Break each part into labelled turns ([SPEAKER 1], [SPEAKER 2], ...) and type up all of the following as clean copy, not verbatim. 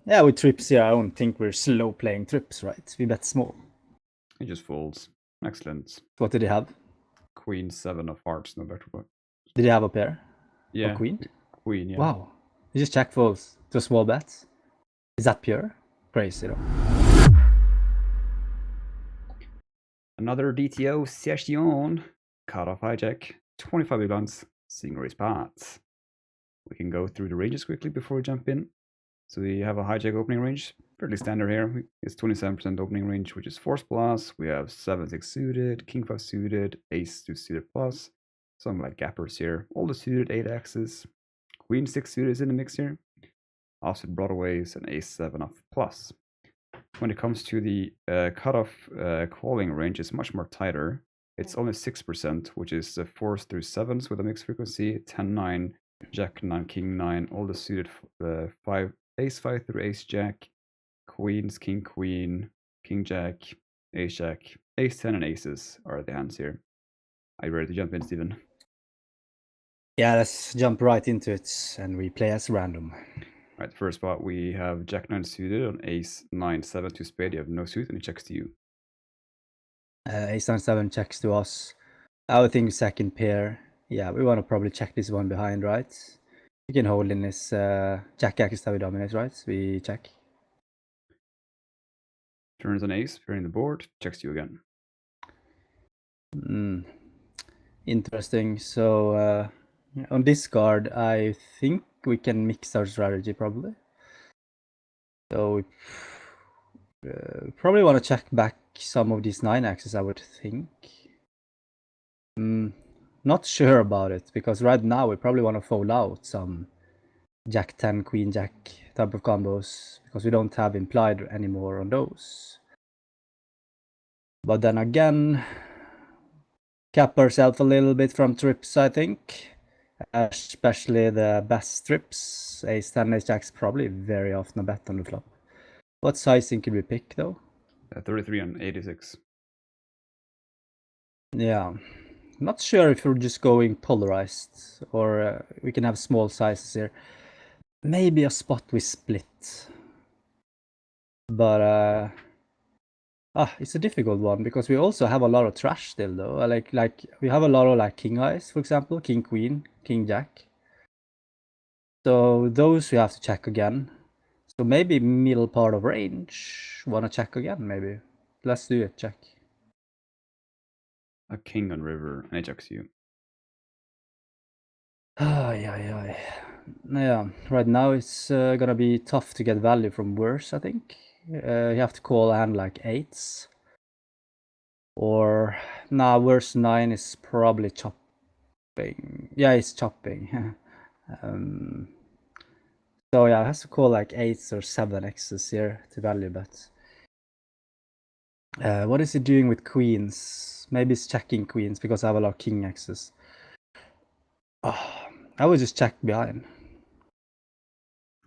[SPEAKER 1] Yeah, with trips here, I don't think we're slow playing trips, right? We bet small.
[SPEAKER 2] He just folds. Excellent.
[SPEAKER 1] What did he have?
[SPEAKER 2] Queen 7 of hearts, no better word.
[SPEAKER 1] Did he have a pair? Or
[SPEAKER 2] Yeah,
[SPEAKER 1] queen?
[SPEAKER 2] queen, yeah.
[SPEAKER 1] Wow. He just check folds to small bets. Is that pure? Crazy though.
[SPEAKER 2] Another DTO session. Cutoff hijack. 25 big blinds. Single raise pots. We can go through the ranges quickly before we jump in. So we have a hijack opening range. Fairly standard here. It's 27% opening range, which is force plus. We have 7-6 suited, king 5 suited, ace 2 suited plus. Some like gappers here. All the suited 8 axes. Queen 6 suited is in the mix here. Offsuit broadways and ace 7 off plus. When it comes to the cutoff calling range, it's much more tighter. It's only 6%, which is 4s through 7s with a mixed frequency, 10-9, jack 9, king 9, all the suited 5, ace 5 through ace jack, queens, king queen, king jack, ace jack, ace 10 and aces are the hands here. Are you ready to jump in, Steven?
[SPEAKER 1] Yeah, let's jump right into it and we play as random.
[SPEAKER 2] Right, first spot we have jack 9 suited on ace 9, 7 to spade. You have no suit and he checks to you.
[SPEAKER 1] Ace 9 7 checks to us. I would think second pair. Yeah, we want to probably check this one behind, right? We can hold in this jack axis that we dominate, right? We check.
[SPEAKER 2] Turns on ace, pairing the board, checks you again.
[SPEAKER 1] Interesting. So on this card, I think we can mix our strategy probably. So we probably want to check back some of these 9 axes, I would think. Not sure about it, because right now we probably want to fold out some jack 10, queen jack type of combos, because we don't have implied anymore on those. But then again, cap ourselves a little bit from trips, I think. Especially the best trips. Ace 10, ace jack's probably very often a bet on the flop. What sizing could we pick though?
[SPEAKER 2] 33 and 86.
[SPEAKER 1] Yeah, not sure if we're just going polarized or we can have small sizes here. Maybe a spot we split. But it's a difficult one because we also have a lot of trash still though. Like we have a lot of like king eyes, for example, king queen, king jack. So those we have to check again. So maybe middle part of range. Wanna check again maybe? Let's do it, check.
[SPEAKER 2] A king on river and he checks you.
[SPEAKER 1] Yeah. Yeah, right now it's gonna be tough to get value from worse, I think. You have to call a hand like 8s. Or, nah, worse 9 is probably chopping. Yeah, it's chopping. So yeah, it has to call like 8s or 7x's here to value bet. What is he doing with queens? Maybe it's checking queens because I have a lot of king x's. I would just check behind.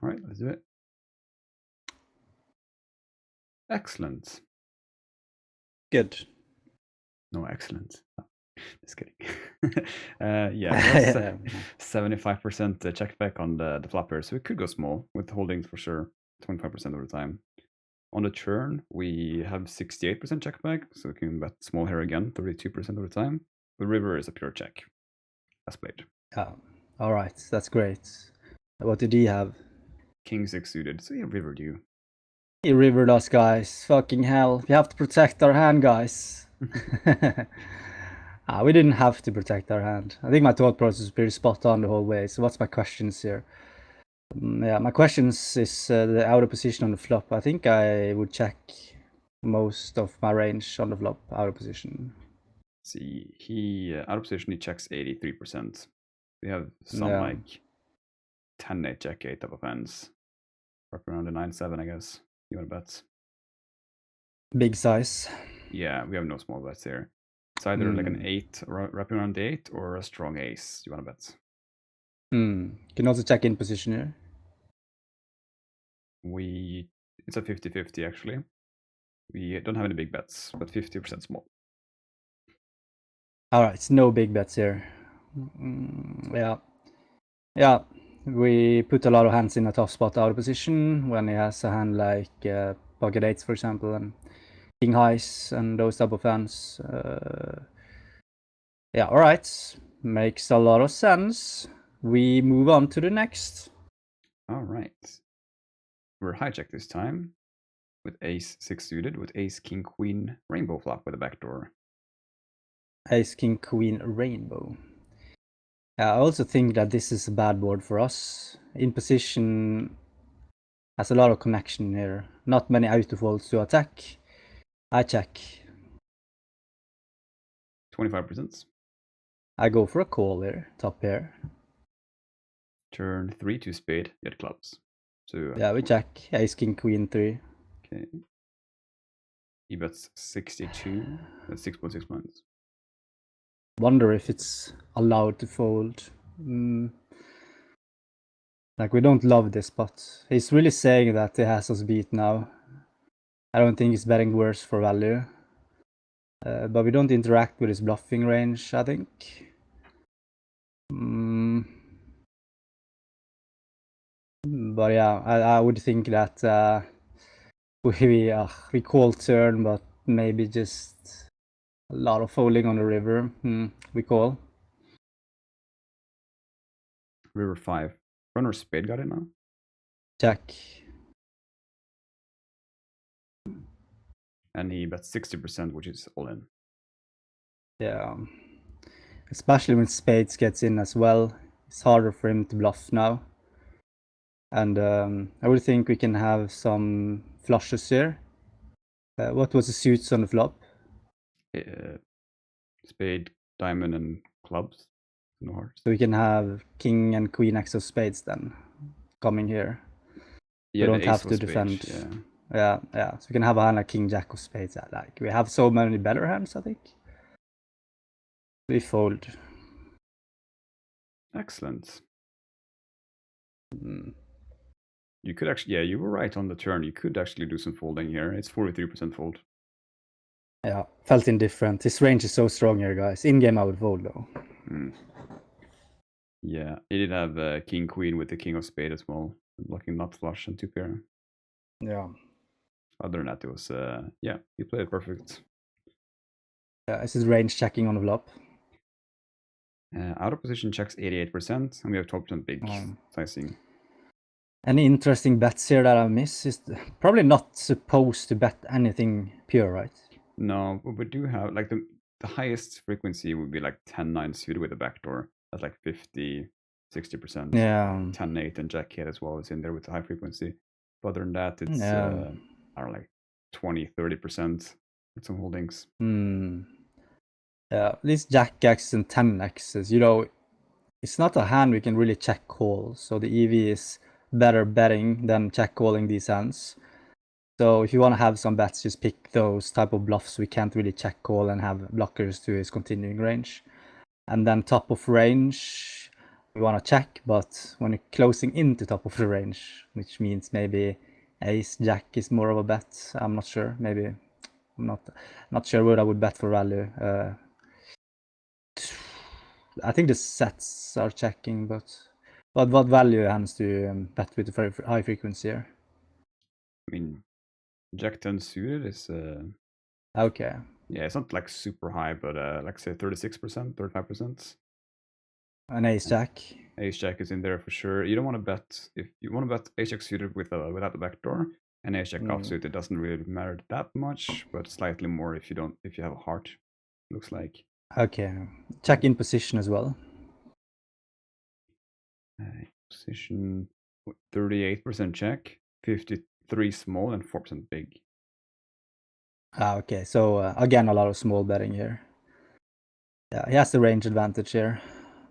[SPEAKER 2] All right, let's do it. Excellent.
[SPEAKER 1] Good.
[SPEAKER 2] No, excellent. Just kidding. Yeah, 75% check back on the flopper, so we could go small with holdings for sure, 25% of the time. On the turn, we have 68% check back, so we can bet small here again, 32% of the time. The river is a pure check. As played.
[SPEAKER 1] All right, that's great. What did he have?
[SPEAKER 2] King 6 suited, so he rivered you.
[SPEAKER 1] He rivered us, guys. Fucking hell. We have to protect our hand, guys. We didn't have to protect our hand. I think my thought process is pretty spot on the whole way. So what's my questions here? Yeah, my questions is the out of position on the flop. I think I would check most of my range on the flop out of position.
[SPEAKER 2] See, he out of position, he checks 83%. We have some
[SPEAKER 1] Yeah.
[SPEAKER 2] like 10-8, jack 8 type of hands. Up around the 9-7, I guess. You want to bet?
[SPEAKER 1] Big size.
[SPEAKER 2] Yeah, we have no small bets here. It's either like an 8 wrapping around the 8 or a strong ace. You want to bet?
[SPEAKER 1] Can also check in position here.
[SPEAKER 2] It's a 50-50 actually. We don't have any big bets, but 50% small.
[SPEAKER 1] All right, no big bets here. Yeah. we put a lot of hands in a tough spot out of position when he has a hand like pocket eights, for example, and king highs and those type of hands. Yeah, all right, makes a lot of sense. We move on to the next.
[SPEAKER 2] All right. We're hijack this time with ace 6 suited with ace king queen rainbow flop with a backdoor.
[SPEAKER 1] Ace king queen rainbow. I also think that this is a bad board for us. In position has a lot of connection here. Not many autofolds to attack. I check.
[SPEAKER 2] 25%.
[SPEAKER 1] I go for a call here, top pair.
[SPEAKER 2] Turn 3 to spade, get clubs. So
[SPEAKER 1] Yeah, we check. Ace king queen 3.
[SPEAKER 2] okay. He bets 62. That's 6.6 points.
[SPEAKER 1] Wonder if it's allowed to fold. Like, we don't love this spot. He's really saying that he has us beat now. I don't think he's betting worse for value. But we don't interact with his bluffing range, I think. But yeah, I would think that we call turn, but maybe just a lot of folding on the river. We call.
[SPEAKER 2] River 5. Runner spade got it now.
[SPEAKER 1] Check.
[SPEAKER 2] And he bets 60%, which is all in.
[SPEAKER 1] Yeah. Especially when spades gets in as well. It's harder for him to bluff now. And I would think we can have some flushes here. What was the suits on the flop?
[SPEAKER 2] Spade, diamond, and clubs. No hearts.
[SPEAKER 1] So we can have king and queen x of spades then coming here.
[SPEAKER 2] Yeah,
[SPEAKER 1] we don't
[SPEAKER 2] the ace
[SPEAKER 1] have to
[SPEAKER 2] was
[SPEAKER 1] defend.
[SPEAKER 2] spade,
[SPEAKER 1] Yeah. So we can have a hand like king jack of spades. Like, we have so many better hands, I think. We fold.
[SPEAKER 2] Excellent. You could actually, yeah, you were right on the turn. You could actually do some folding here. It's 43% fold.
[SPEAKER 1] Yeah, felt indifferent. His range is so strong here, guys. In game, I would fold though.
[SPEAKER 2] Yeah, he did have king queen with the king of spade as well, blocking nut flush and two pair.
[SPEAKER 1] Yeah.
[SPEAKER 2] Other than that, it was yeah, you played it perfect.
[SPEAKER 1] Yeah, is his range checking on the flop?
[SPEAKER 2] Out of position checks 88%, and we have 12% big sizing.
[SPEAKER 1] Any interesting bets here that I miss? Is probably not supposed to bet anything pure, right?
[SPEAKER 2] No, but we do have like the highest frequency would be like 10-9 suited with a backdoor. That's like 50, 60%.
[SPEAKER 1] Yeah.
[SPEAKER 2] 10-8 and jack hit as well is in there with the high frequency. But other than that, it's
[SPEAKER 1] Yeah.
[SPEAKER 2] I don't know, like 20, 30% with some holdings.
[SPEAKER 1] Yeah, these jack X and 10 X's, you know, it's not a hand we can really check call. So the EV is better betting than check calling these hands. So if you want to have some bets, just pick those type of bluffs we can't really check call and have blockers to his continuing range. And then top of range, we want to check, but when you're closing into top of the range, which means maybe ace jack is more of a bet. I'm not sure. Maybe I'm not sure what I would bet for value. I think the sets are checking, but what value hands do you bet with very high frequency here?
[SPEAKER 2] I mean, jack 10 suited is
[SPEAKER 1] Okay.
[SPEAKER 2] yeah, it's not like super high, but like say 36%, 35%.
[SPEAKER 1] An ace jack.
[SPEAKER 2] Ace jack is in there for sure. You don't want to bet if you want to bet ace jack suited with without the backdoor, and ace jack offsuit. It doesn't really matter that much, but slightly more if you have a heart. Looks like.
[SPEAKER 1] Okay. Check in position as well.
[SPEAKER 2] Position 38% check, 53 small, and 4% big.
[SPEAKER 1] Okay. So again, a lot of small betting here. Yeah, he has the range advantage here.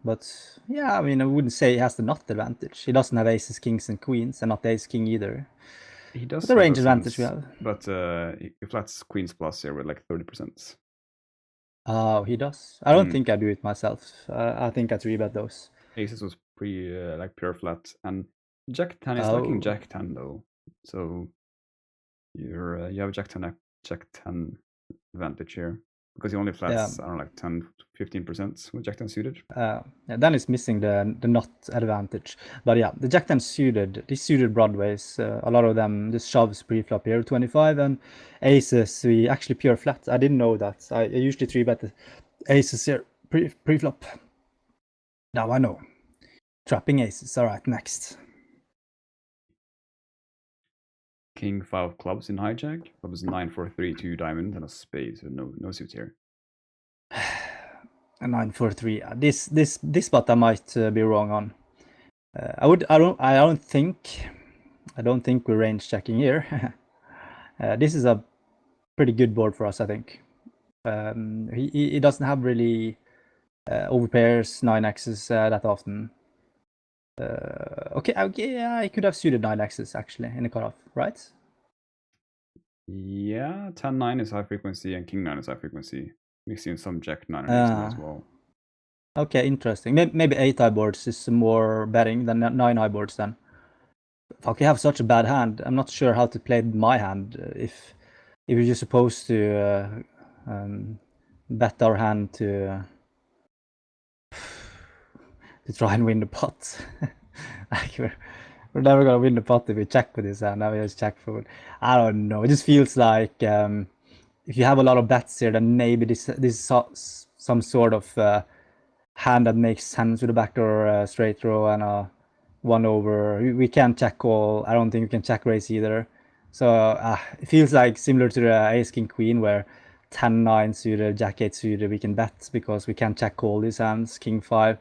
[SPEAKER 1] But yeah, I mean, I wouldn't say he has the nut advantage. He doesn't have aces, kings, and queens, and not ace king either.
[SPEAKER 2] He does
[SPEAKER 1] But the
[SPEAKER 2] have
[SPEAKER 1] range
[SPEAKER 2] those
[SPEAKER 1] advantage
[SPEAKER 2] hands,
[SPEAKER 1] we have.
[SPEAKER 2] but he flats queens plus here with like 30%.
[SPEAKER 1] Oh, he does. I don't think I do it myself. I think I 3-bet those.
[SPEAKER 2] Aces was pretty like pure flat, and jack 10 is liking jack 10 though. So you have jack 10 advantage here. because he only flats, I don't know, like 10-15% with Jack 10 suited.
[SPEAKER 1] Yeah, then it's missing the nut advantage. But yeah, the Jack 10 suited, these suited Broadways, a lot of them just shoves pre-flop here, 25, and aces, we actually pure flat. I didn't know that. I usually 3-bet the aces here, pre-flop. Now I know. Trapping aces. All right, next.
[SPEAKER 2] King 5 clubs in hijack. That was 9-4-3, 2 diamond, and a spade, so no suits here.
[SPEAKER 1] A 9-4-3. This spot I might be wrong on. I don't think we're range checking here. This is a pretty good board for us, I think. He doesn't have really overpairs 9x's that often. Okay, yeah, I could have suited 9x's actually in the cutoff, right?
[SPEAKER 2] Yeah, 10-9 is high frequency and King 9 is high frequency. Mixing in some Jack 9 and Ace 9 as well.
[SPEAKER 1] Okay, interesting. Maybe 8-high boards is more betting than 9-high boards then. Fuck, we have such a bad hand. I'm not sure how to play my hand. If we're just supposed to bet our hand to try and win the pot. Like we're never gonna win the pot if we check with this hand. Now we just check fold. I don't know. It just feels like if you have a lot of bets here, then maybe this is some sort of hand that makes sense with a backdoor straight draw and a 1-over. We can't check call. I don't think we can check raise either. So it feels like similar to the ace king queen where 10-9 suited, jack 8 suited we can bet because we can't check call these hands. King 5.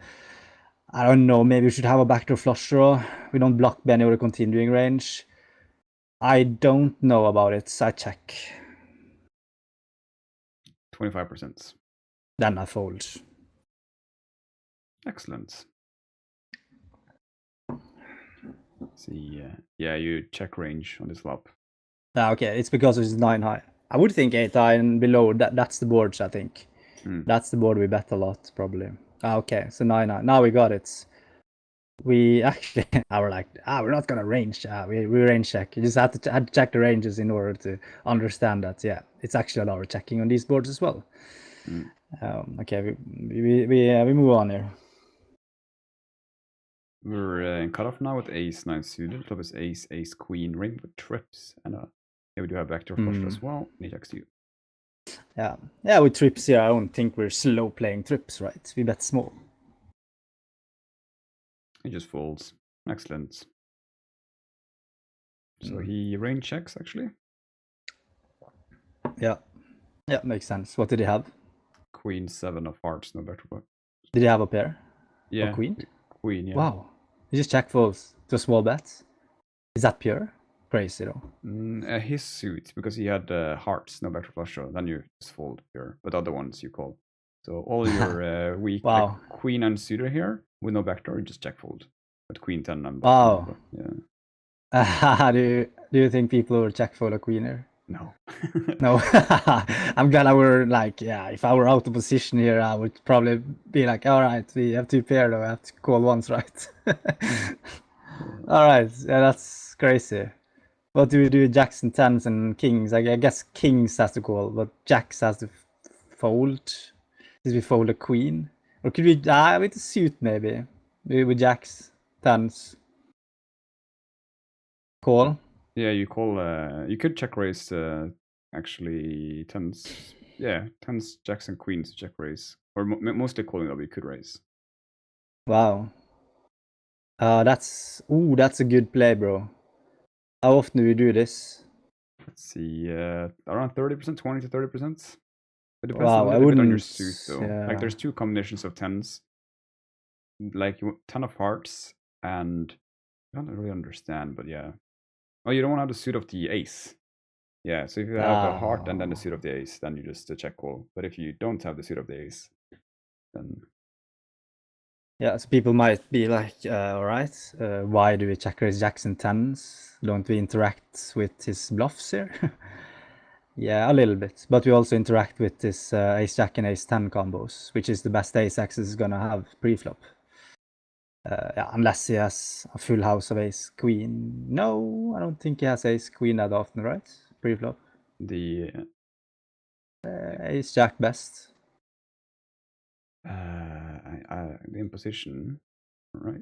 [SPEAKER 1] I don't know, maybe we should have a backdoor flush draw. We don't block Benny or the continuing range. I don't know about it, so I check.
[SPEAKER 2] 25%.
[SPEAKER 1] Then I fold.
[SPEAKER 2] Excellent. See, yeah, you check range on this flop.
[SPEAKER 1] Okay, it's because it's 9-high. I would think 8-high and below, that's the boards, I think. That's the board we bet a lot, probably. Okay, so 9-high. Now we got it. We actually, we're like, we're not gonna range. We range check. You just had to check the ranges in order to understand that. Yeah, it's actually a lot of checking on these boards as well. Okay, we move on here.
[SPEAKER 2] We're in cutoff now with ace 9 suited. Club is ace, ace, queen, ring with trips, and yeah, we do have backdoor flush as well. And he checks you.
[SPEAKER 1] Yeah, with trips here, I don't think we're slow playing trips, right? We bet small.
[SPEAKER 2] He just folds. Excellent. So he range checks actually.
[SPEAKER 1] Yeah, makes sense. What did he have?
[SPEAKER 2] Queen 7 of hearts, no backdoor flush.
[SPEAKER 1] Did he have a pair?
[SPEAKER 2] Yeah.
[SPEAKER 1] Or queen?
[SPEAKER 2] Queen, yeah.
[SPEAKER 1] Wow. He just check folds to small bets. Is that pure? Crazy though.
[SPEAKER 2] His suit, because he had hearts, no backdoor flush draw, then you just fold pure. But other ones you call. So all your weak
[SPEAKER 1] Wow.
[SPEAKER 2] queen and suitor here with no backdoor, you just check fold. But queen 10 and
[SPEAKER 1] wow.
[SPEAKER 2] Yeah.
[SPEAKER 1] Do you think people will check fold a queen here?
[SPEAKER 2] No.
[SPEAKER 1] No. I'm glad I were like, yeah, if I were out of position here, I would probably be like, all right, we have 2 pair though, I have to call once, right? All right, yeah, that's crazy. What do we do? Jacks and 10s and kings. I guess kings has to call, but jacks has to fold. Did we fold a queen? Or could we, with a suit maybe? Maybe with jacks, 10s. Call?
[SPEAKER 2] Yeah, you call, you could check raise, actually 10s. Yeah, 10s, jacks and queens check raise. Or mostly calling though, you could raise.
[SPEAKER 1] Wow. That's a good play, bro. How often do we do this?
[SPEAKER 2] Let's see, around 30%, 20 to 30%. It depends
[SPEAKER 1] Wow,
[SPEAKER 2] a
[SPEAKER 1] I
[SPEAKER 2] little bit on your
[SPEAKER 1] wouldn't.
[SPEAKER 2] suit though.
[SPEAKER 1] Yeah.
[SPEAKER 2] Like there's 2 combinations of 10s. Like 10 of hearts and I don't really understand, but yeah. Oh, you don't want to have the suit of the ace. Yeah, so if you have a heart and then the suit of the ace, then you just check call. But if you don't have the suit of the ace, then
[SPEAKER 1] Yeah, so people might be like, all right, why do we check raise jacks and 10s? Don't we interact with his bluffs here? Yeah, a little bit. But we also interact with this ace jack and ace 10 combos, which is the best ace axis is gonna have pre-flop. Yeah, unless he has a full house of ace queen. No, I don't think he has ace queen that often, right? Pre-flop. Ace jack best.
[SPEAKER 2] The imposition, right?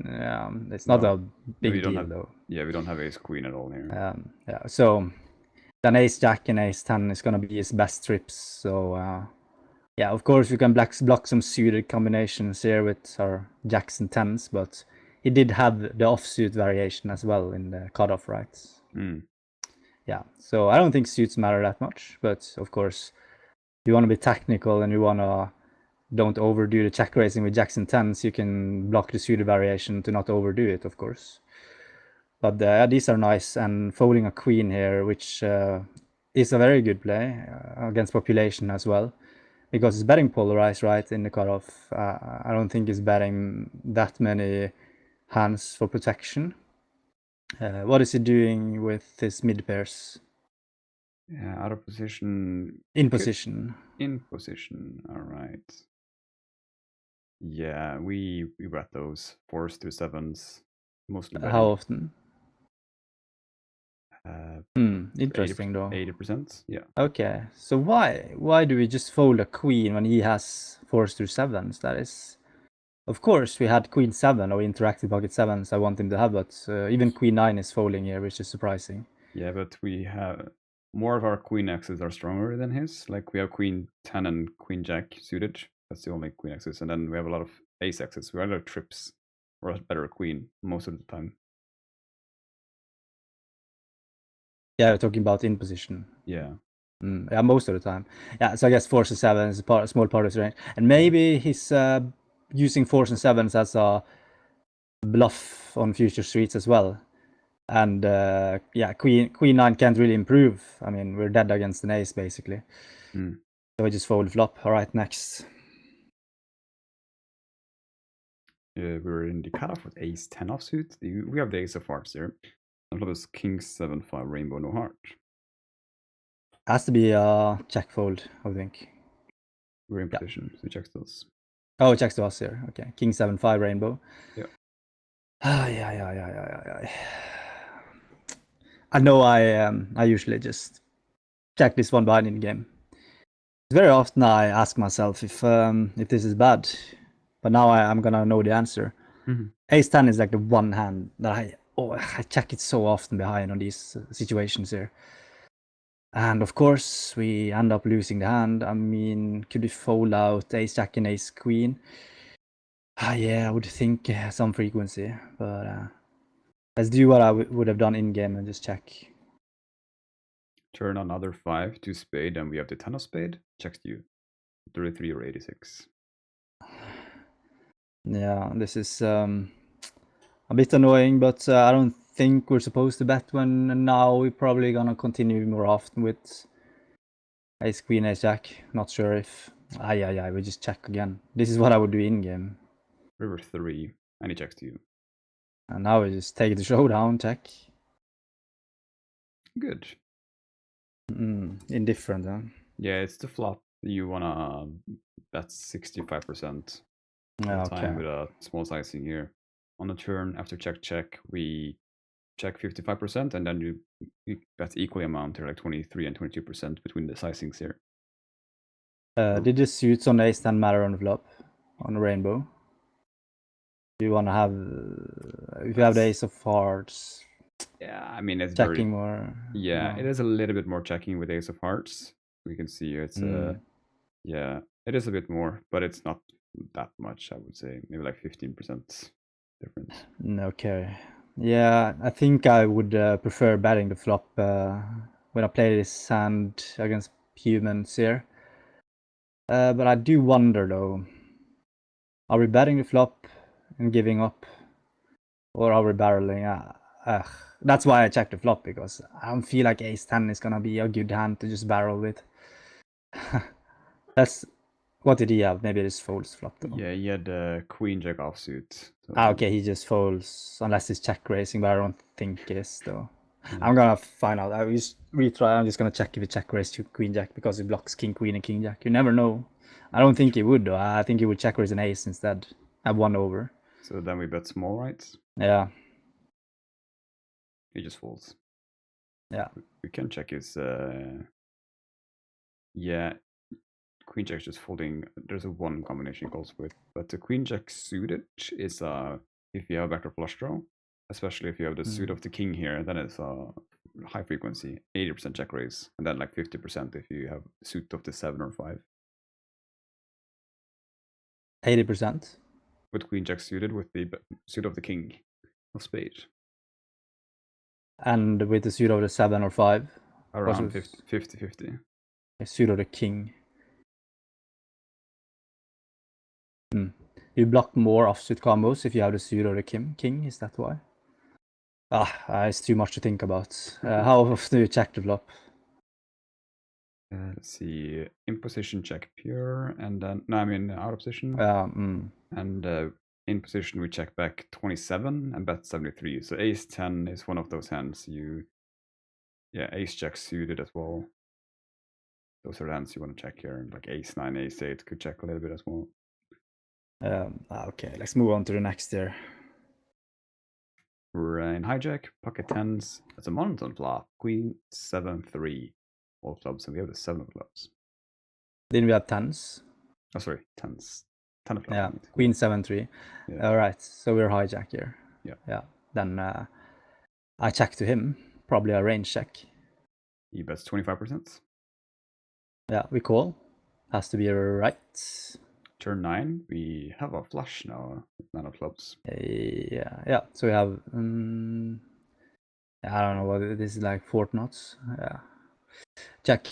[SPEAKER 1] Yeah, it's not
[SPEAKER 2] No.
[SPEAKER 1] a
[SPEAKER 2] No,
[SPEAKER 1] big
[SPEAKER 2] you don't
[SPEAKER 1] deal
[SPEAKER 2] have,
[SPEAKER 1] though.
[SPEAKER 2] yeah, we don't have ace queen at all here.
[SPEAKER 1] Yeah, so then ace jack and ace 10 is gonna be his best trips. So yeah, of course we can block some suited combinations here with our jacks and 10s, but he did have the offsuit variation as well in the cutoff, right? Yeah, so I don't think suits matter that much, but of course you want to be technical and you want to don't overdo the check raising with jacks and 10s, you can block the suited variation to not overdo it, of course. But these are nice, and folding a queen here, which is a very good play against population as well, because it's betting polarized, right, in the cutoff. I don't think it's betting that many hands for protection. What is he doing with his mid pairs?
[SPEAKER 2] Yeah, out of position.
[SPEAKER 1] In position.
[SPEAKER 2] In position, all right. Yeah, we bet those 4s to 7s, mostly betting.
[SPEAKER 1] How often? Interesting
[SPEAKER 2] 80%,
[SPEAKER 1] though.
[SPEAKER 2] 80%, yeah.
[SPEAKER 1] Okay, so why do we just fold a queen when he has 4s through 7s? That is, of course, we had queen 7 or interactive pocket 7s I want him to have, but even queen 9 is folding here, which is surprising.
[SPEAKER 2] Yeah, but we have more of our queen X's are stronger than his. Like we have queen 10 and queen jack suited. That's the only queen X's, and then we have a lot of ace X's. We have a lot of trips or a better queen most of the time.
[SPEAKER 1] Yeah, we're talking about in position.
[SPEAKER 2] Yeah.
[SPEAKER 1] Yeah, most of the time. Yeah, so I guess 4s and 7s is a small part of his range. And maybe he's using 4s and 7s as a bluff on future streets as well. And yeah, queen 9 can't really improve. I mean, we're dead against an ace, basically. So we just fold flop. All right, next.
[SPEAKER 2] We're in the cutoff with ace 10 offsuit. We have the ace of hearts there. And flop is king 7-5 rainbow, no heart.
[SPEAKER 1] Has to be a check fold, I think.
[SPEAKER 2] We're in position, so he checks those.
[SPEAKER 1] Oh, it checks to us here. Okay, king 7-5 rainbow.
[SPEAKER 2] Yeah.
[SPEAKER 1] Yeah. I know I usually just check this one behind in the game. Very often I ask myself if this is bad, but now I'm gonna know the answer. Ace 10 is like the one hand that I check it so often behind on these situations here. And of course, we end up losing the hand. I mean, could we fold out ace jack and ace queen? Yeah, I would think some frequency, but let's do what I would have done in game and just check.
[SPEAKER 2] Turn another 5 to spade, and we have the 10 of spade. Checks to you. 33 or 86.
[SPEAKER 1] Yeah, this is a bit annoying, but I don't think we're supposed to bet when now we're probably gonna continue more often with ace queen, ace jack. Not sure if we just check again. This is what I would do in game.
[SPEAKER 2] River 3, and he checks to you.
[SPEAKER 1] And now we just take the showdown, check.
[SPEAKER 2] Good.
[SPEAKER 1] Indifferent, huh?
[SPEAKER 2] Yeah, it's the flop. You wanna bet 65% of the time with a small sizing here. On the turn, after check, we check 55%, and then you bet equally amount here, like 23 and 22% between the sizings here.
[SPEAKER 1] Did the suits on ace 10 matter on the flop? On the rainbow? Do you want to have, if you have the ace of hearts?
[SPEAKER 2] Yeah, I mean, it's
[SPEAKER 1] checking more.
[SPEAKER 2] Yeah, it is a little bit more checking with ace of hearts. We can see it's yeah, it is a bit more, but it's not that much. I would say maybe like 15% difference.
[SPEAKER 1] Okay. Yeah, I think I would prefer betting the flop when I play this hand against humans here. But I do wonder though, are we betting the flop and giving up, or are we barreling? That's why I checked the flop, because I don't feel like ace 10 is gonna be a good hand to just barrel with. What did he have? Maybe this folds flop though.
[SPEAKER 2] Yeah, he had queen jack offsuit. So.
[SPEAKER 1] Okay, he just folds unless it's check raising, but I don't think it is though. Yeah. I'm gonna find out. I will just retry. I'm just gonna check if it check raise to queen jack, because it blocks king queen and king jack. You never know. I don't think he would though. I think he would check raise an ace instead. Have one over.
[SPEAKER 2] So then we bet small, right?
[SPEAKER 1] Yeah.
[SPEAKER 2] He just folds.
[SPEAKER 1] Yeah.
[SPEAKER 2] We can check his Yeah, queen jack is just folding. There's a one combination it goes with, but the queen jack suited is if you have a backdoor flush draw, especially if you have the suit of the king here, then it's high frequency, 80% check raise, and then like 50% if you have suit of the 7 or 5.
[SPEAKER 1] 80%.
[SPEAKER 2] With queen jack suited with the suit of the king of spade.
[SPEAKER 1] And with the suit of the 7 or 5.
[SPEAKER 2] Around 50-50.
[SPEAKER 1] A suit of the king. You block more offsuit combos if you have the suit of the king, is that why? It's too much to think about. How often do you check the flop?
[SPEAKER 2] Let's see, in position check pure, and then no, I mean out of position. And in position we check back 27 and bet 73. So ace 10 is one of those hands. Ace jack suited as well. Those are the hands you want to check here. Like ace 9, ace 8 could check a little bit as well.
[SPEAKER 1] Okay, let's move on to the next here.
[SPEAKER 2] We're in hijack, pocket tens. That's a monotone flop. Queen 7-3. All clubs, and we have the 7 of clubs.
[SPEAKER 1] Didn't we have tens?
[SPEAKER 2] Oh, sorry, tens. 10 of clubs.
[SPEAKER 1] Yeah, queen 7-3.
[SPEAKER 2] Yeah.
[SPEAKER 1] All right, so we're hijack here.
[SPEAKER 2] Yeah.
[SPEAKER 1] Then I check to him. Probably a range check.
[SPEAKER 2] He bets 25%.
[SPEAKER 1] Yeah, we call. Has to be right.
[SPEAKER 2] Turn 9, we have a flush now with 9 of clubs.
[SPEAKER 1] Yeah. So we have I don't know what this is, like 4 knots. Yeah. Check.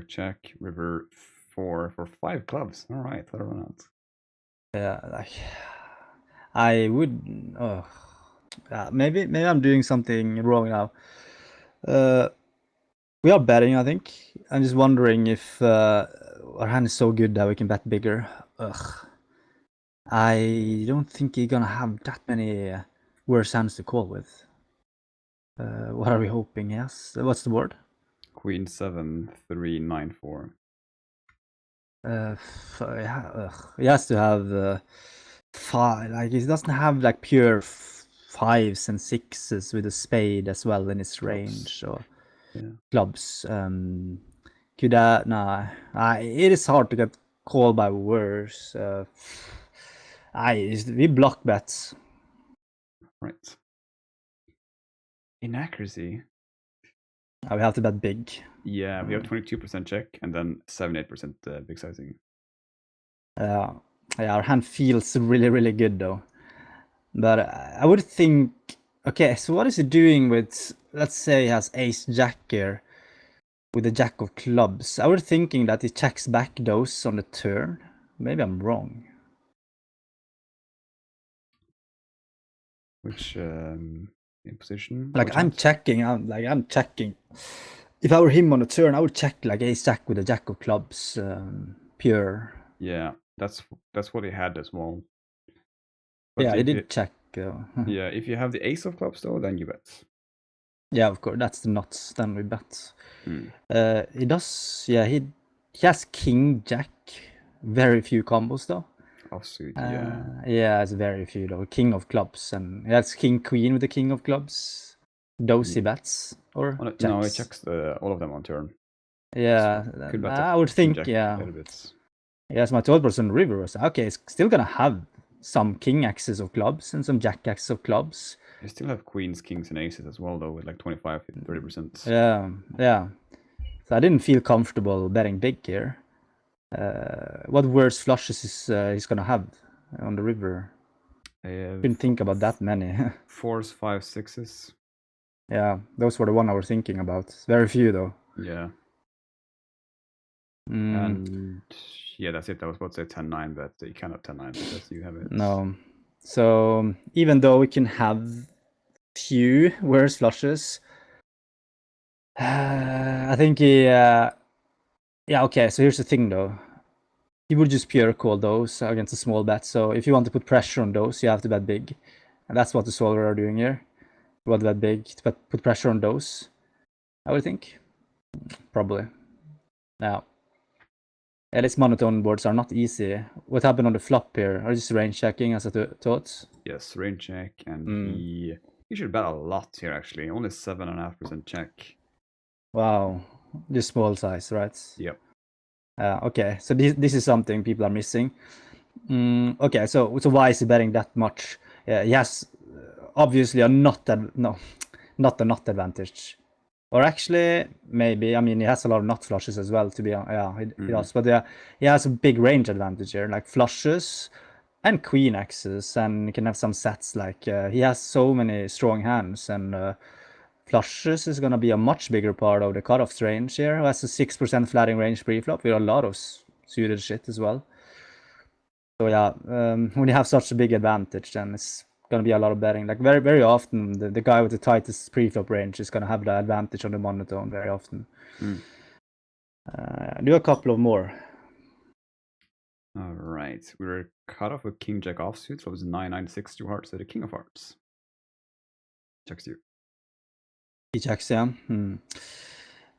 [SPEAKER 2] Check. River 4 for 5 clubs. All right, let it run out.
[SPEAKER 1] Yeah, like I would. Maybe I'm doing something wrong now. We are betting, I think. I'm just wondering if our hand is so good that we can bet bigger. I don't think you're gonna have that many worse hands to call with. What are we hoping? Yes. What's the board?
[SPEAKER 2] Queen 7-3-9-4.
[SPEAKER 1] He has to have 5. Like he doesn't have like pure 5s and 6s with a spade as well in his range or clubs. Could that? Nah. It is hard to get called by worse. We block bets.
[SPEAKER 2] Right. Inaccuracy.
[SPEAKER 1] We have to bet big.
[SPEAKER 2] Yeah, we have 22% check and then 78% big sizing.
[SPEAKER 1] Yeah, our hand feels really, really good though. But I would think, okay, so what is he doing with, let's say he has ace jack here with the jack of clubs. I was thinking that he checks back those on the turn. Maybe I'm wrong.
[SPEAKER 2] Which in position?
[SPEAKER 1] Like I'm checking. If I were him on the turn, I would check like ace jack with a jack of clubs, pure.
[SPEAKER 2] Yeah, that's what he had as well.
[SPEAKER 1] But yeah, he did check.
[SPEAKER 2] Yeah, if you have the ace of clubs though, then you bet.
[SPEAKER 1] Yeah, of course, that's the nuts. Then we bet. He does. Yeah, he has king jack. Very few combos though.
[SPEAKER 2] Offsuit,
[SPEAKER 1] yeah, it's very few though. King of clubs, and he has king queen with the king of clubs. Those he bets or checks?
[SPEAKER 2] No, he checks all of them on turn.
[SPEAKER 1] Yeah,
[SPEAKER 2] so
[SPEAKER 1] I would think. Yeah, yes, my thought was on river was okay. It's still gonna have some king axes of clubs and some jack axes of clubs.
[SPEAKER 2] You still have queens, kings, and aces as well though, with like 25-30%.
[SPEAKER 1] Yeah. So I didn't feel comfortable betting big here. What worse flushes is he's gonna have on the river? Didn't think about that many.
[SPEAKER 2] 4s, 5s, 6s.
[SPEAKER 1] Yeah, those were the one I was thinking about. Very few though.
[SPEAKER 2] Yeah. And yeah, that's it. I was about to say 10-9, but you cannot 10-9 because you have it.
[SPEAKER 1] No. So even though we can have few worse flushes, I think he. Yeah. Okay. So here's the thing though. He would just pure call those against a small bet. So if you want to put pressure on those, you have to bet big, and that's what the solver are doing here. You want to bet big to put pressure on those. I would think, probably. Now, these monotone boards are not easy. What happened on the flop here? Are you just range checking as I thought?
[SPEAKER 2] Yes, range check, and he should bet a lot here actually. Only 7.5% check.
[SPEAKER 1] Wow. just small size, right?
[SPEAKER 2] Yep.
[SPEAKER 1] Okay, so this is something people are missing. Okay, so why is he betting that much? He has obviously a not a not advantage, or actually maybe. I mean, he has a lot of nut flushes as well. To be honest, yeah, he does. But he has a big range advantage here, like flushes and queen X's, and he can have some sets. Like he has so many strong hands, and flushes is gonna be a much bigger part of the cutoff range here. He has a 6% flatting range preflop with a lot of suited shit as well. So yeah, when you have such a big advantage, then it's gonna be a lot of betting. Like very often, the guy with the tightest preflop range is gonna have the advantage on the monotone very often. Do a couple of more.
[SPEAKER 2] All right, we're cut off with king jack offsuit. So it was 996 2 hearts to the king of hearts. Checks you.
[SPEAKER 1] He checks, yeah.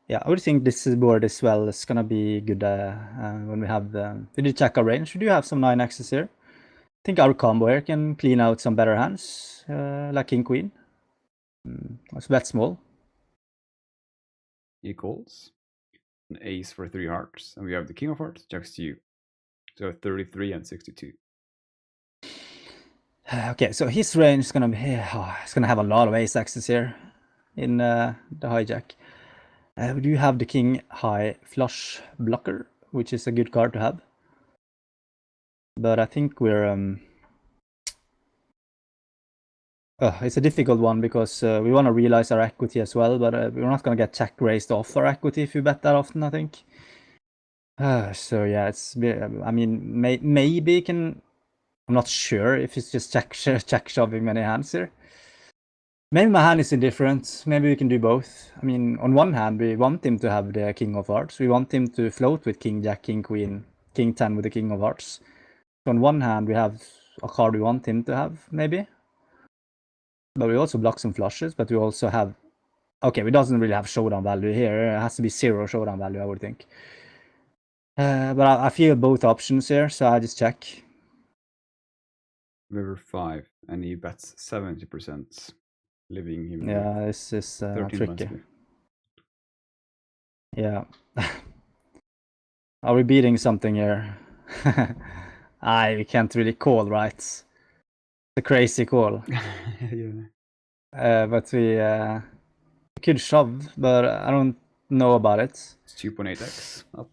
[SPEAKER 1] Yeah, I would think this board as well is gonna be good when we have the. We did check our range. We do have some 9x's here. I think our combo here can clean out some better hands, like king queen. Let's bet small.
[SPEAKER 2] Equals an ace for 3 hearts, and we have the king of hearts checks to you. So 33 and 62.
[SPEAKER 1] Okay, so his range is gonna be. It's gonna have a lot of ace axes here in the hijack. We do have the king high flush blocker, which is a good card to have. But I think we're it's a difficult one because we want to realize our equity as well, but we're not gonna get check raised off our equity if we bet that often, I think. So yeah, it's. I mean, maybe can. I'm not sure if it's just check shoving many hands here. Maybe my hand is indifferent. Maybe we can do both. I mean, on one hand, we want him to have the king of hearts. We want him to float with king jack, king queen, king 10 with the king of hearts. So on one hand, we have a card we want him to have, maybe. But we also block some flushes, but we also have. Okay, we doesn't really have showdown value here. It has to be 0 showdown value, I would think. But I feel both options here, so I just check.
[SPEAKER 2] River 5, and he bets 70%, leaving him
[SPEAKER 1] Yeah, this is
[SPEAKER 2] 13
[SPEAKER 1] tricky.
[SPEAKER 2] months.
[SPEAKER 1] Yeah. Are we beating something here? We can't really call, right? It's a crazy call.
[SPEAKER 2] Yeah.
[SPEAKER 1] But we could shove, but I don't know about it.
[SPEAKER 2] It's 2.8x up.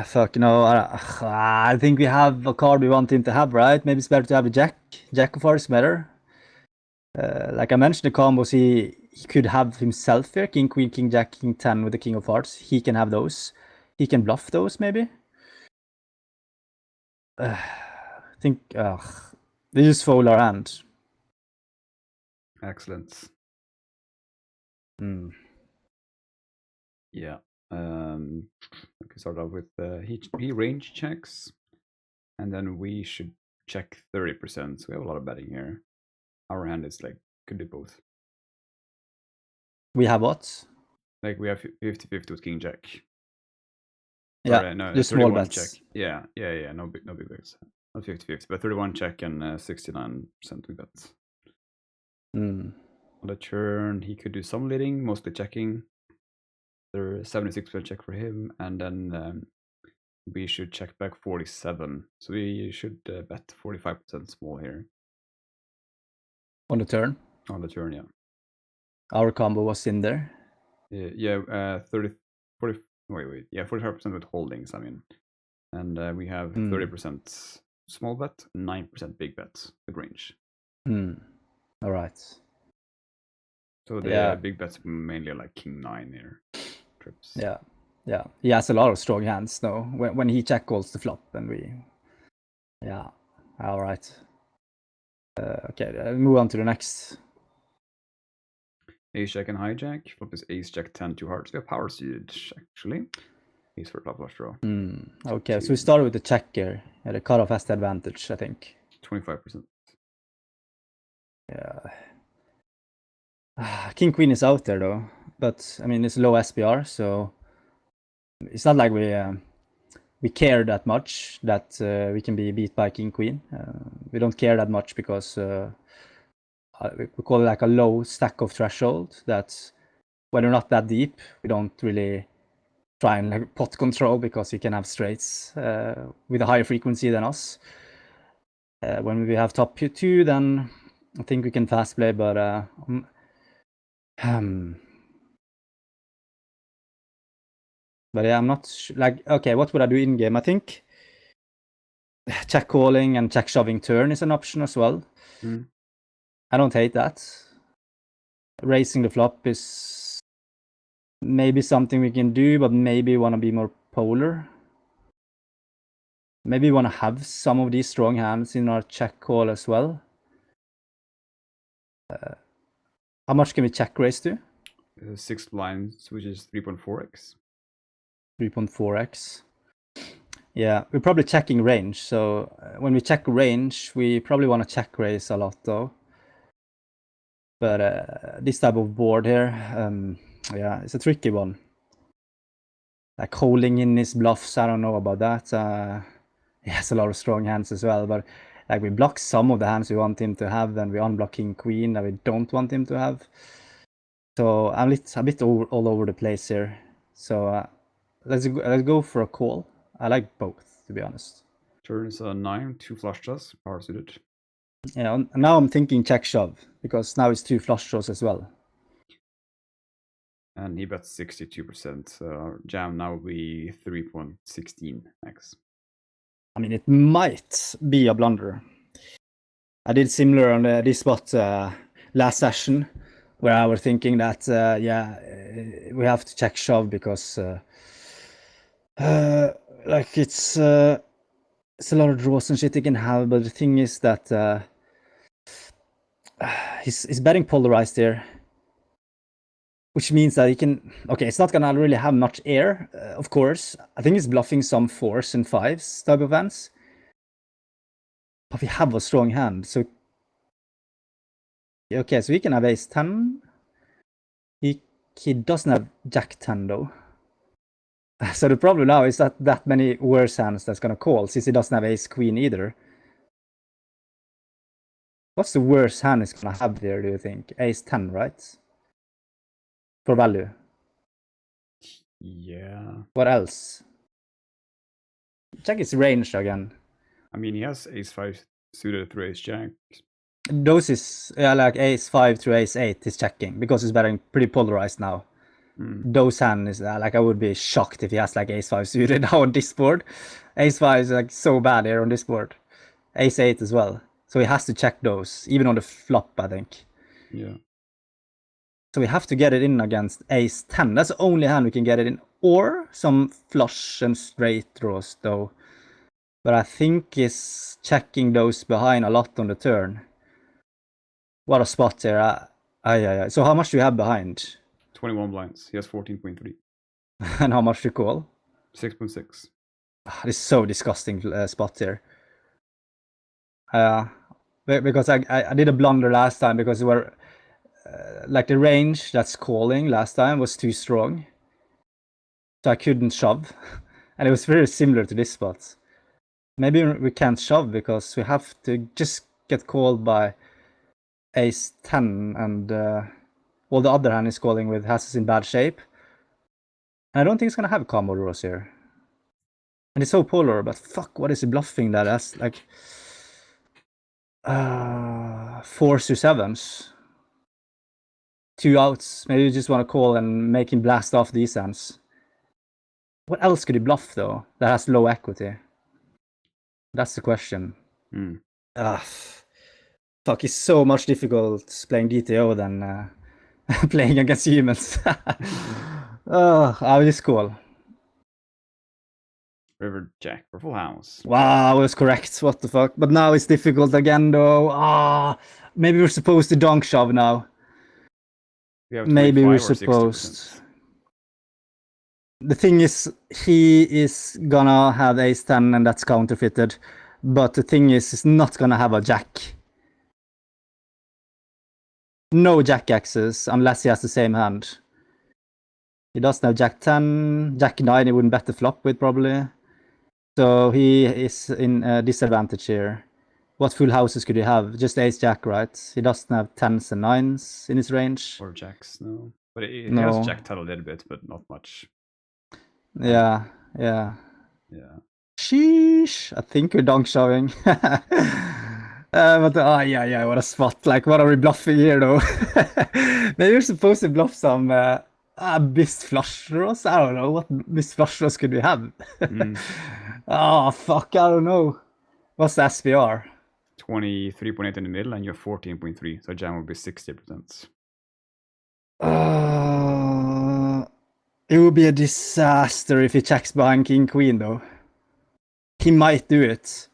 [SPEAKER 1] Fuck, no. I think we have a card we want him to have, right? Maybe it's better to have a jack. Jack of hearts better. Like I mentioned, the combos he could have himself here. King, queen, king, jack, king 10 with the king of hearts. He can have those. He can bluff those, maybe. I think we just fold our hand.
[SPEAKER 2] Excellent. Yeah. We can start off with he range checks, and then we should check 30%. So we have a lot of betting here. Our hand is like could do both.
[SPEAKER 1] We have what?
[SPEAKER 2] Like we have 50-50 with king jack.
[SPEAKER 1] Yeah,
[SPEAKER 2] no,
[SPEAKER 1] just small
[SPEAKER 2] 31
[SPEAKER 1] bets.
[SPEAKER 2] check. Yeah. No big bets. Not 50-50, but 31 check and 69% we bet. On the turn, he could do some leading, mostly checking. There's 76% check for him, and then we should check back 47. So we should bet 45% small here.
[SPEAKER 1] On the turn?
[SPEAKER 2] On the turn, yeah.
[SPEAKER 1] Our combo was in there?
[SPEAKER 2] Yeah, 30, 40, wait. Yeah, 45% with holdings, I mean. And we have 30% small bet, 9% big bet with range.
[SPEAKER 1] All right.
[SPEAKER 2] So the big bets mainly like king 9 here. Trips.
[SPEAKER 1] Yeah. He has a lot of strong hands though. When he check calls the flop, and we. Yeah. All right. Okay, move on to the next.
[SPEAKER 2] Ace jack and hijack. Flop is ace jack 10 2 hearts. We have power suited actually. Ace for top flush draw.
[SPEAKER 1] Okay, so we started with the check here. Yeah, the cutoff has the advantage, I think.
[SPEAKER 2] 25%.
[SPEAKER 1] Yeah. King queen is out there though, but I mean it's low SPR, so it's not like we care that much that we can be beat by king queen. We don't care that much because we call it like a low stack of threshold. That when we're not that deep, we don't really try and like pot control because he can have straights with a higher frequency than us. When we have top 2, then I think we can fast play, but but yeah, I'm not like, okay, what would I do in game? I think check calling and check shoving turn is an option as well. I don't hate that. Raising the flop is maybe something we can do, but maybe want to be more polar. Maybe we want to have some of these strong hands in our check call as well. How much can we check raise to?
[SPEAKER 2] 6 blinds, which is 3.4x.
[SPEAKER 1] 3.4x. Yeah, we're probably checking range. So when we check range, we probably want to check raise a lot though. But this type of board here, yeah, it's a tricky one. Like holding in his bluffs, I don't know about that. He has a lot of strong hands as well, but like we block some of the hands we want him to have, and we unblock king queen that we don't want him to have. So I'm a bit all over the place here. So let's go for a call. I like both, to be honest.
[SPEAKER 2] Turn is a 9, 2 flush draws, power suited.
[SPEAKER 1] Yeah, now I'm thinking check shove because now it's 2 flush draws as well.
[SPEAKER 2] And he bets 62%. Our jam now will be 3.16x.
[SPEAKER 1] I mean, it might be a blunder. I did similar on this spot last session, where I was thinking that yeah, we have to check shove because like it's a lot of draws and shit he can have. But the thing is that he's betting polarized here, which means that he can. Okay, it's not gonna really have much air, of course. I think he's bluffing some 4s and 5s type of hands. But we have a strong hand, so okay, so he can have ace 10. He doesn't have jack 10 though. So the problem now is that many worse hands that's gonna call, since he doesn't have ace queen either. What's the worst hand he's gonna have there, do you think? Ace 10, right? For value.
[SPEAKER 2] Yeah.
[SPEAKER 1] What else? Check his range again.
[SPEAKER 2] I mean, he has ace 5 suited through ace jack.
[SPEAKER 1] Those is like ace 5 through ace 8 is checking because he's betting pretty polarized now. Those hands, like I would be shocked if he has like ace 5 suited now on this board. Ace 5 is like so bad here on this board. Ace 8 as well. So he has to check those, even on the flop, I think.
[SPEAKER 2] Yeah.
[SPEAKER 1] So we have to get it in against ace 10. That's the only hand we can get it in. Or some flush and straight draws though. But I think he's checking those behind a lot on the turn. What a spot here. So how much do you have behind?
[SPEAKER 2] 21 blinds. He has 14.3.
[SPEAKER 1] And how much do you call?
[SPEAKER 2] 6.6.
[SPEAKER 1] This is so disgusting spot here. Because I did a blunder last time because we were like the range that's calling last time was too strong, so I couldn't shove, and it was very similar to this spot. Maybe we can't shove because we have to just get called by ace 10, and all the other hand is calling with has us in bad shape. And I don't think it's gonna have combo draws here. And it's so polar, but fuck, what is he bluffing that? That's like 4s to 7s. 2 outs. Maybe you just want to call and make him blast off these hands. What else could he bluff though that has low equity? That's the question. Fuck, it's so much difficult playing DTO than playing against humans. I will just call.
[SPEAKER 2] River jack for full house.
[SPEAKER 1] Wow, I was correct. What the fuck? But now it's difficult again though. Maybe we're supposed to donk shove now. Maybe we're supposed. The thing is, he is gonna have ace 10 and that's counterfeited. But the thing is, he's not gonna have a jack. No jack axes unless he has the same hand. He doesn't have jack 10, jack 9 he wouldn't bet the flop with probably. So he is in a disadvantage here. What full houses could he have? Just ace jack, right? He doesn't have 10s and 9s in his range.
[SPEAKER 2] Or jacks, no. But he has jack 10 a little bit, but not much.
[SPEAKER 1] Yeah. Sheesh. I think we're donk shoving. But yeah, what a spot. Like, what are we bluffing here, though? Maybe we're supposed to bluff some missed flush draws. I don't know. What missed flush draws could we have? Oh, fuck. I don't know. What's the SPR?
[SPEAKER 2] 23.8 in the middle, and you're 14.3. So jam would be 60%.
[SPEAKER 1] It would be a disaster if he checks behind king queen, though. He might do it.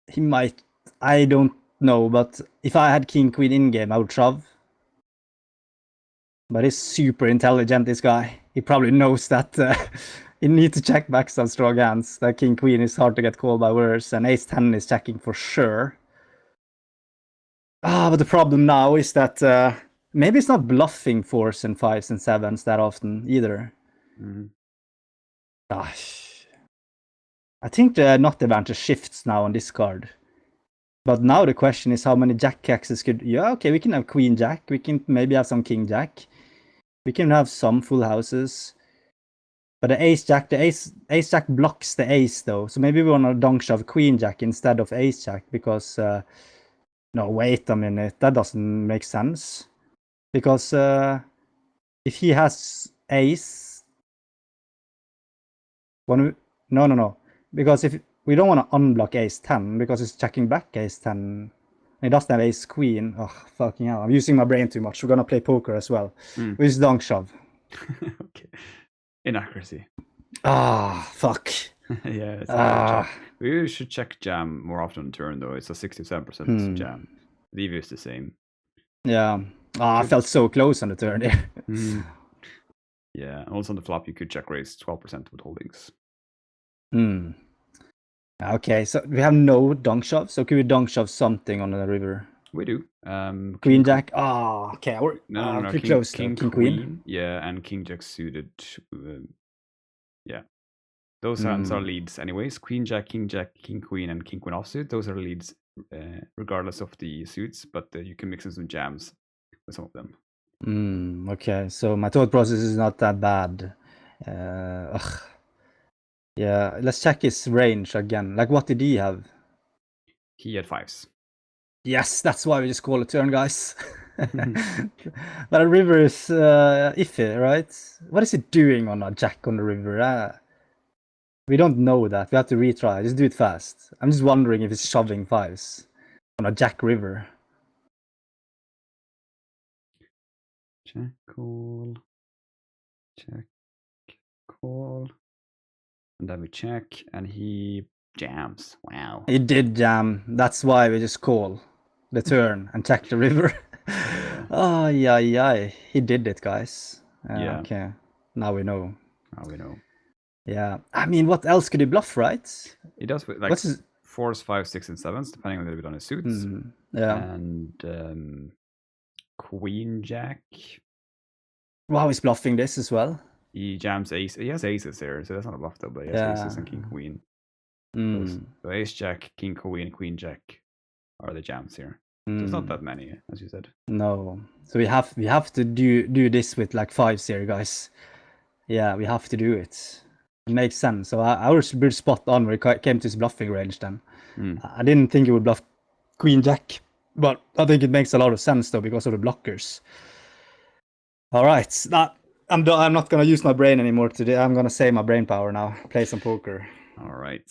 [SPEAKER 1] He might. I don't know, but if I had king queen in game, I would shove. But he's super intelligent, this guy. He probably knows that you need to check back some strong hands. That king queen is hard to get called by worse, and ace 10 is checking for sure. But the problem now is that maybe it's not bluffing 4s and 5s and 7s that often either. I think the not advantage shifts now on this card. But now the question is how many jack hexes could... Yeah, okay, we can have queen jack. We can maybe have some king jack. We can have some full houses. But the ace jack blocks the ace, though. So maybe we want to donk shove queen jack instead of ace jack, because... no, wait a minute. That doesn't make sense. Because if he has ace... No. Because if we don't want to unblock ace 10, because it's checking back ace 10. He doesn't have ace queen. Oh, fucking hell. I'm using my brain too much. We're going to play poker as well. We just donk shove.
[SPEAKER 2] Okay. Inaccuracy.
[SPEAKER 1] Fuck.
[SPEAKER 2] Yeah, we should check jam more often on turn, though. It's a 67% jam. The EV is the same.
[SPEAKER 1] Yeah. I felt so close on the turn there.
[SPEAKER 2] Yeah, and also on the flop, you could check raise 12% with holdings.
[SPEAKER 1] Okay, so we have no donk shove. So could we donk shove something on the river?
[SPEAKER 2] We do.
[SPEAKER 1] Queen jack. Okay. We're pretty close.
[SPEAKER 2] King queen. Yeah, and king jack suited. Yeah. Those hands are leads anyways. Queen jack, king queen, and king queen offsuit. Those are leads regardless of the suits, but you can mix in some jams with some of them.
[SPEAKER 1] Okay, so my thought process is not that bad. Yeah, let's check his range again. Like, what did he have?
[SPEAKER 2] He had 5s.
[SPEAKER 1] Yes, that's why we just call it turn, guys. But a river is iffy, right? What is it doing on a jack on the river? We don't know that. We have to retry. Just do it fast. I'm just wondering if it's shoving 5s on a jack river.
[SPEAKER 2] Check, call. Check, call. And then we check, and he jams. Wow.
[SPEAKER 1] He did jam. That's why we just call the turn and check the river. Yeah. He did it, guys.
[SPEAKER 2] Yeah.
[SPEAKER 1] Okay. Now we know. Yeah. I mean, what else could he bluff, right?
[SPEAKER 2] He does with like 4s, 5s, 6s, and 7s, depending a little bit on his suits.
[SPEAKER 1] Yeah.
[SPEAKER 2] And queen jack.
[SPEAKER 1] Wow, he's bluffing this as well.
[SPEAKER 2] He jams ace. He has aces here, so that's not a bluff though. But he has aces and king queen. So ace jack, king queen, queen jack are the jams here. So it's not that many, as you said.
[SPEAKER 1] No. So we have to do this with like 5s here, guys. Yeah, we have to do it. It makes sense. So I was pretty spot on when it came to his bluffing range then. I didn't think he would bluff queen jack, but I think it makes a lot of sense though because of the blockers. All right, I'm not gonna use my brain anymore today. I'm gonna save my brain power now. Play some poker.
[SPEAKER 2] All right.